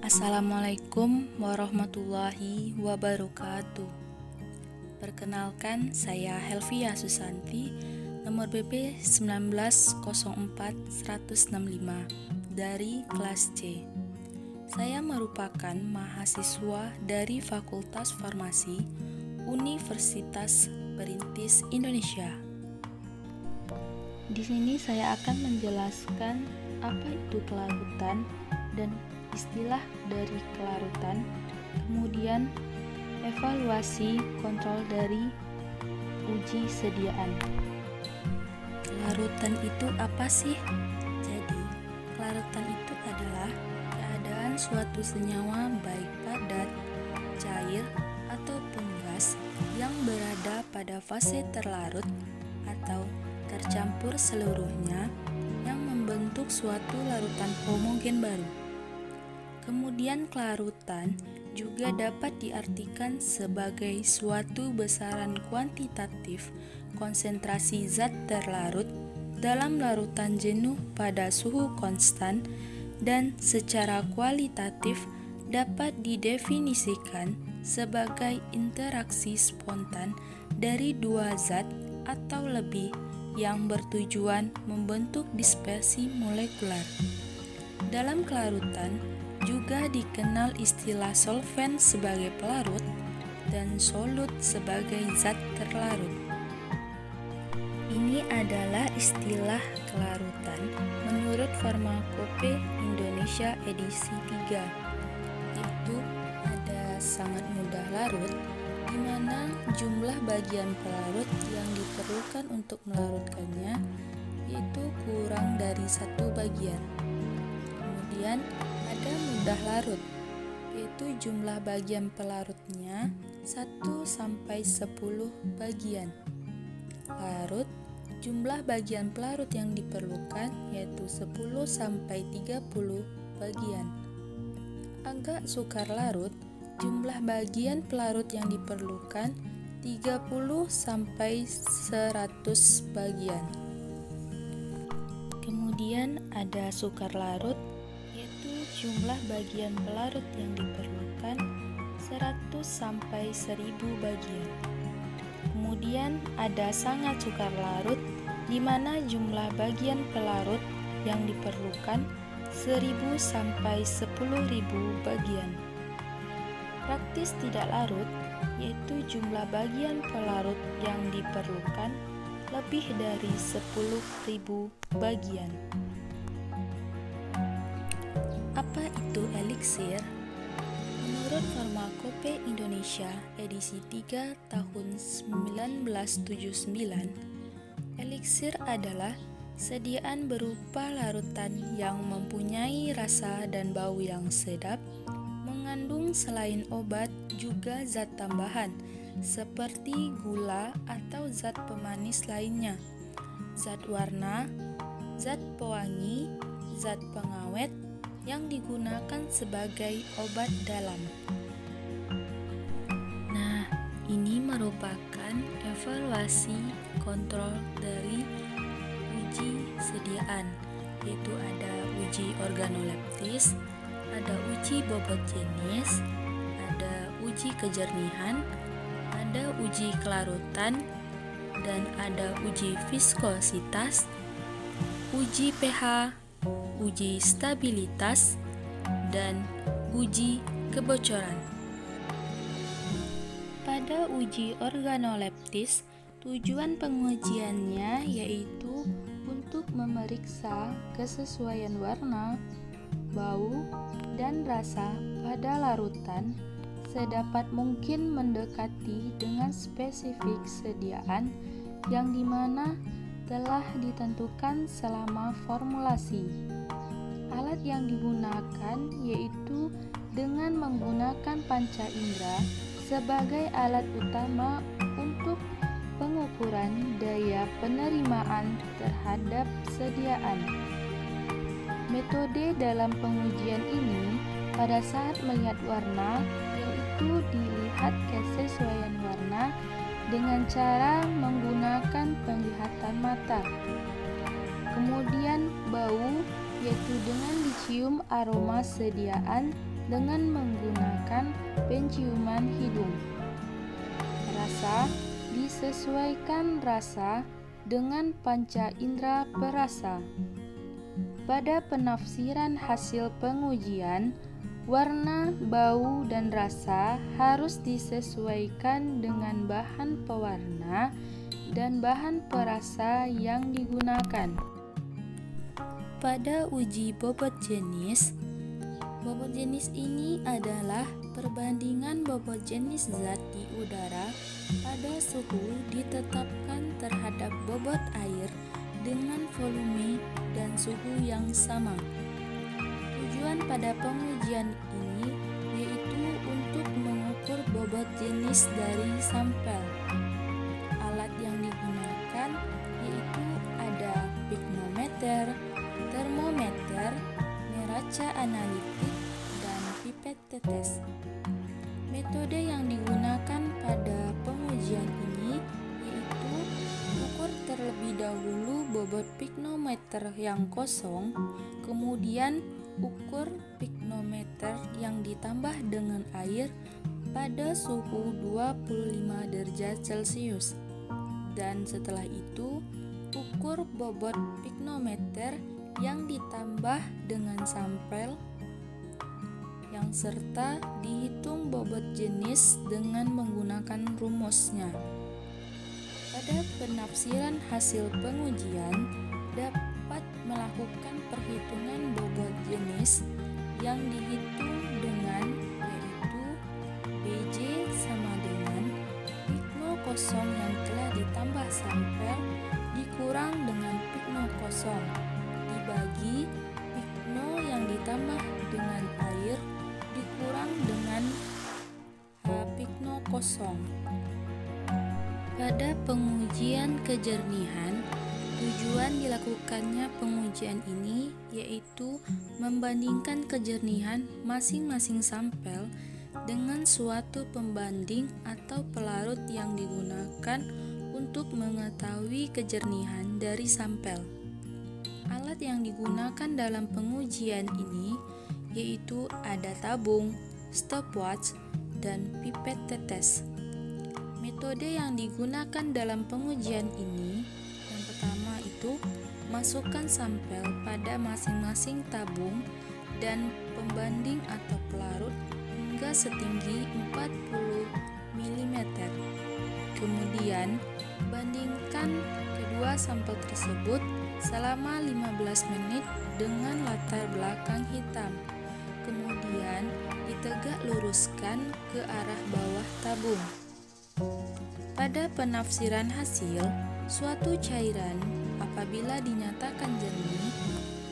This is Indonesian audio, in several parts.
Assalamualaikum warahmatullahi wabarakatuh. Perkenalkan, saya Helvia Susanti, nomor BP 1904165 dari kelas C. Saya merupakan mahasiswa dari Fakultas Farmasi Universitas Perintis Indonesia. Di sini saya akan menjelaskan apa itu kelarutan dan istilah dari kelarutan, kemudian evaluasi kontrol dari uji sediaan. Kelarutan itu apa sih? Jadi, kelarutan itu adalah keadaan suatu senyawa baik padat, cair, ataupun gas yang berada pada fase terlarut atau tercampur seluruhnya yang membentuk suatu larutan homogen baru. Kemudian kelarutan juga dapat diartikan sebagai suatu besaran kuantitatif konsentrasi zat terlarut dalam larutan jenuh pada suhu konstan, dan secara kualitatif dapat didefinisikan sebagai interaksi spontan dari dua zat atau lebih yang bertujuan membentuk dispersi molekular. Dalam kelarutan juga dikenal istilah solvent sebagai pelarut dan solut sebagai zat terlarut. Ini adalah istilah kelarutan menurut Farmakope Indonesia edisi 3. Itu ada sangat mudah larut, di mana jumlah bagian pelarut yang diperlukan untuk melarutkannya yaitu kurang dari 1 bagian. Kemudian ada mudah larut, yaitu jumlah bagian pelarutnya 1-10 bagian. Larut, jumlah bagian pelarut yang diperlukan yaitu 10-30 bagian. Agak sukar larut, jumlah bagian pelarut yang diperlukan 30-100 bagian. Kemudian ada sukar larut, yaitu jumlah bagian pelarut yang diperlukan 100-1000 bagian. Kemudian ada sangat sukar larut, di mana jumlah bagian pelarut yang diperlukan 1000-10.000 bagian. Praktis tidak larut, yaitu jumlah bagian pelarut yang diperlukan lebih dari 10.000 bagian. Apa itu eliksir? Menurut Farmakope Indonesia edisi 3 tahun 1979, eliksir adalah sediaan berupa larutan yang mempunyai rasa dan bau yang sedap, mengandung selain obat juga zat tambahan seperti gula atau zat pemanis lainnya, zat warna, zat pewangi, zat pengawet yang digunakan sebagai obat dalam. Nah, ini merupakan evaluasi kontrol dari uji sediaan, yaitu ada uji organoleptis, ada uji bobot jenis, ada uji kejernihan, ada uji kelarutan, dan ada uji viskositas, uji pH, uji stabilitas, dan uji kebocoran. Pada uji organoleptis, tujuan pengujiannya yaitu untuk memeriksa kesesuaian warna, bau, dan rasa pada larutan sedapat mungkin mendekati dengan spesifik sediaan yang dimana telah ditentukan selama formulasi. Alat yang digunakan yaitu dengan menggunakan panca indera sebagai alat utama untuk pengukuran daya penerimaan terhadap sediaan. Metode dalam pengujian ini pada saat melihat warna yaitu dilihat kesesuaian warna dengan cara menggunakan penglihatan mata. Kemudian bau, yaitu dengan dicium aroma sediaan dengan menggunakan penciuman hidung. Rasa disesuaikan rasa dengan panca indera perasa. Pada penafsiran hasil pengujian, warna, bau, dan rasa harus disesuaikan dengan bahan pewarna dan bahan perasa yang digunakan. Pada uji bobot jenis ini adalah perbandingan bobot jenis zat di udara pada suhu ditetapkan terhadap bobot air dengan volume dan suhu yang sama. Tujuan pada pengujian ini yaitu untuk mengukur bobot jenis dari sampel. Alat yang digunakan yaitu ada piknometer, termometer, neraca analitik, dan pipet tetes. Metode yang digunakan pada pengujian ini yaitu ukur terlebih dahulu bobot piknometer yang kosong, kemudian ukur piknometer yang ditambah dengan air pada suhu 25 derajat Celcius. Dan setelah itu, ukur bobot piknometer yang ditambah dengan sampel yang serta dihitung bobot jenis dengan menggunakan rumusnya. Pada penafsiran hasil pengujian dapat melakukan perhitungan bobot jenis yang dihitung dengan yaitu BJ sama dengan pikno kosong yang telah ditambah sampel dikurang dengan pikno kosong dibagi pikno yang ditambah dengan air dikurang dengan pikno kosong. Pada pengujian kejernihan, tujuan dilakukannya pengujian ini yaitu membandingkan kejernihan masing-masing sampel dengan suatu pembanding atau pelarut yang digunakan untuk mengetahui kejernihan dari sampel. Alat yang digunakan dalam pengujian ini yaitu ada tabung, stopwatch, dan pipet tetes. Metode yang digunakan dalam pengujian ini yang pertama itu masukkan sampel pada masing-masing tabung dan pembanding atau pelarut hingga setinggi 40 mm. Kemudian bandingkan kedua sampel tersebut selama 15 menit dengan latar belakang hitam. Kemudian ditegak luruskan ke arah bawah tabung. Pada penafsiran hasil, suatu cairan apabila dinyatakan jernih,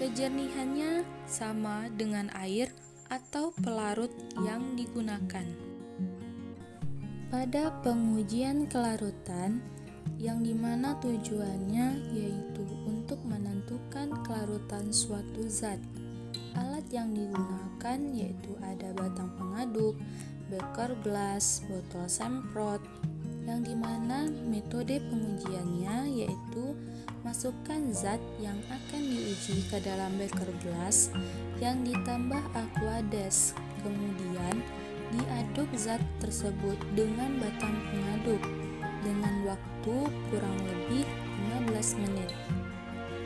kejernihannya sama dengan air atau pelarut yang digunakan. Pada pengujian kelarutan, yang dimana tujuannya yaitu untuk menentukan kelarutan suatu zat. Alat yang digunakan yaitu ada batang pengaduk, beker gelas, botol semprot, yang dimana metode pengujiannya yaitu masukkan zat yang akan diuji ke dalam beker gelas yang ditambah aquades, kemudian diaduk zat tersebut dengan batang pengaduk dengan waktu kurang lebih 15 menit.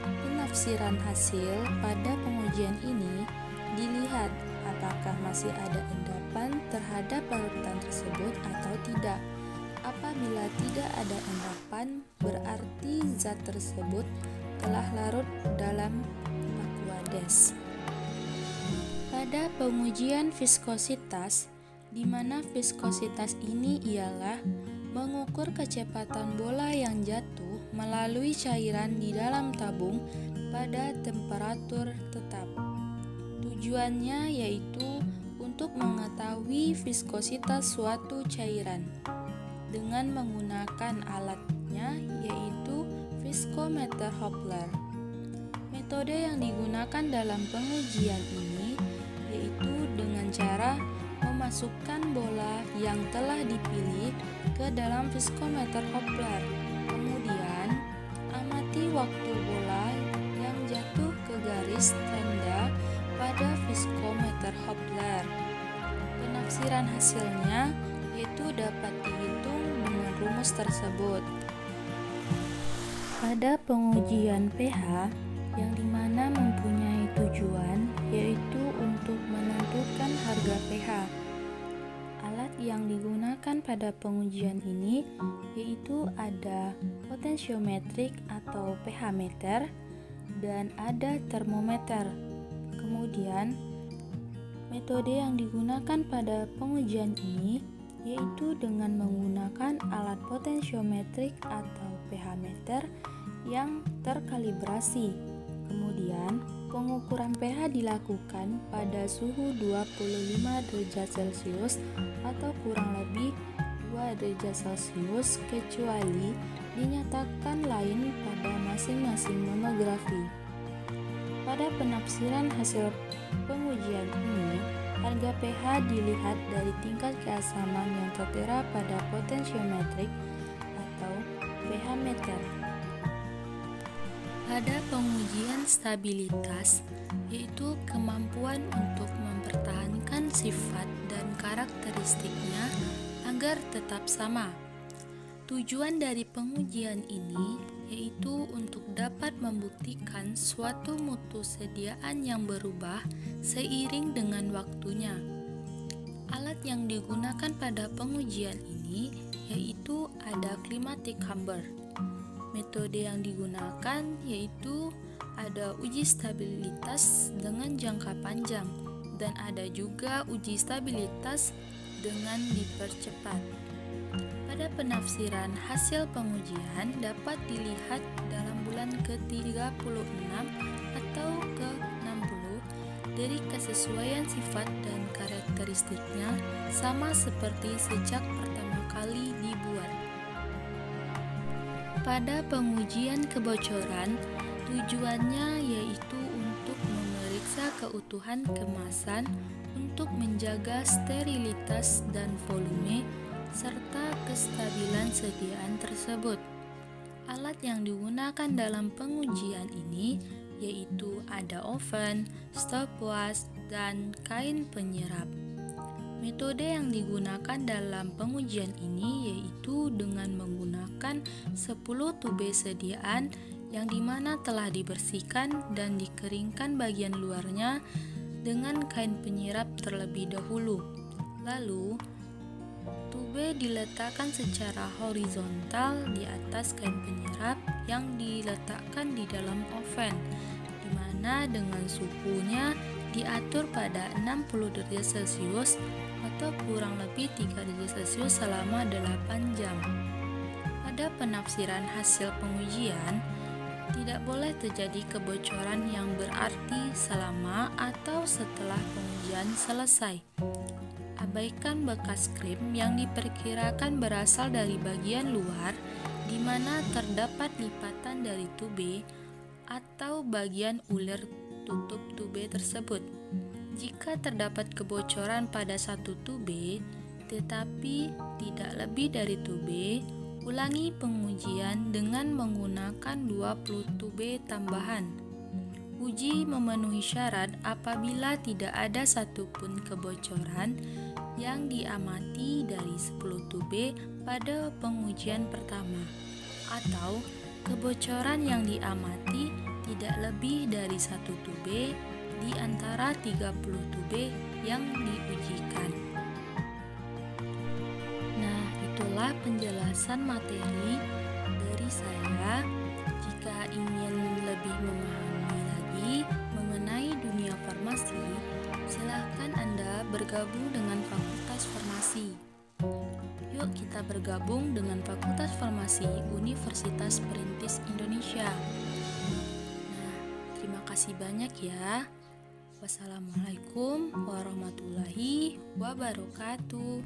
Penafsiran hasil pada pengujian ini dilihat apakah masih ada endapan terhadap larutan tersebut atau tidak. Apabila tidak ada endapan, berarti zat tersebut telah larut dalam aquades. Pada pengujian viskositas, di mana viskositas ini ialah mengukur kecepatan bola yang jatuh melalui cairan di dalam tabung pada temperatur tetap. Tujuannya yaitu untuk mengetahui viskositas suatu cairan dengan menggunakan alatnya yaitu viskometer Hopler. Metode yang digunakan dalam pengujian ini yaitu dengan cara memasukkan bola yang telah dipilih ke dalam viskometer Hopler. Kemudian, amati waktu bola yang jatuh ke garis tanda pada viskometer Hopler. penafsiran hasilnya yaitu dapat dihitung dengan rumus tersebut. Pada pengujian pH yang dimana mempunyai tujuan yaitu untuk menentukan harga pH. Alat yang digunakan pada pengujian ini yaitu ada potensiometrik atau pH meter dan ada termometer. Kemudian metode yang digunakan pada pengujian ini yaitu dengan menggunakan alat potensiometrik atau pH meter yang terkalibrasi. Kemudian pengukuran pH dilakukan pada suhu 25 derajat Celcius atau kurang lebih 2 derajat Celcius kecuali dinyatakan lain pada masing-masing monografi. Pada penafsiran hasil pengujian ini, harga pH dilihat dari tingkat keasaman yang tertera pada potensiometrik atau pH meter. Pada pengujian stabilitas, yaitu kemampuan untuk mempertahankan sifat dan karakteristiknya agar tetap sama. Tujuan dari pengujian ini yaitu untuk dapat membuktikan suatu mutu sediaan yang berubah seiring dengan waktunya. Alat yang digunakan pada pengujian ini yaitu ada climatic hammer. Metode yang digunakan yaitu ada uji stabilitas dengan jangka panjang dan ada juga uji stabilitas dengan dipercepat. Pada penafsiran hasil pengujian dapat dilihat dalam bulan ke-36 atau ke-60 dari kesesuaian sifat dan karakteristiknya sama seperti sejak pertama kali dibuat. Pada pengujian kebocoran, tujuannya yaitu untuk memeriksa keutuhan kemasan untuk menjaga sterilitas dan volume serta kestabilan sediaan tersebut. Alat yang digunakan dalam pengujian ini yaitu ada oven, stopwatch, dan kain penyerap. Metode yang digunakan dalam pengujian ini yaitu dengan menggunakan 10 tube sediaan yang dimana telah dibersihkan dan dikeringkan bagian luarnya dengan kain penyirap terlebih dahulu. Lalu, tube diletakkan secara horizontal di atas kain penyerap yang diletakkan di dalam oven, di mana dengan suhunya diatur pada 60 derajat Celcius atau kurang lebih 3 derajat Celcius selama 8 jam. Pada penafsiran hasil pengujian, tidak boleh terjadi kebocoran yang berarti selama atau setelah pengujian selesai. Abaikan bekas krim yang diperkirakan berasal dari bagian luar di mana terdapat lipatan dari tube atau bagian ulir tutup tube tersebut. Jika terdapat kebocoran pada satu tube tetapi tidak lebih dari tube, ulangi pengujian dengan menggunakan 20 tube tambahan. Uji memenuhi syarat apabila tidak ada satupun kebocoran yang diamati dari 10 tube pada pengujian pertama, atau kebocoran yang diamati tidak lebih dari 1 tube di antara 30 tube yang diujikan. Nah, itulah penjelasan materi dari saya. Jika ingin lebih memahami lagi mengenai dunia farmasi, silakan Anda bergabung dengan Fakultas Farmasi. Yuk kita bergabung dengan Fakultas Farmasi Universitas Perintis Indonesia. Nah, terima kasih banyak ya. Wassalamualaikum warahmatullahi wabarakatuh.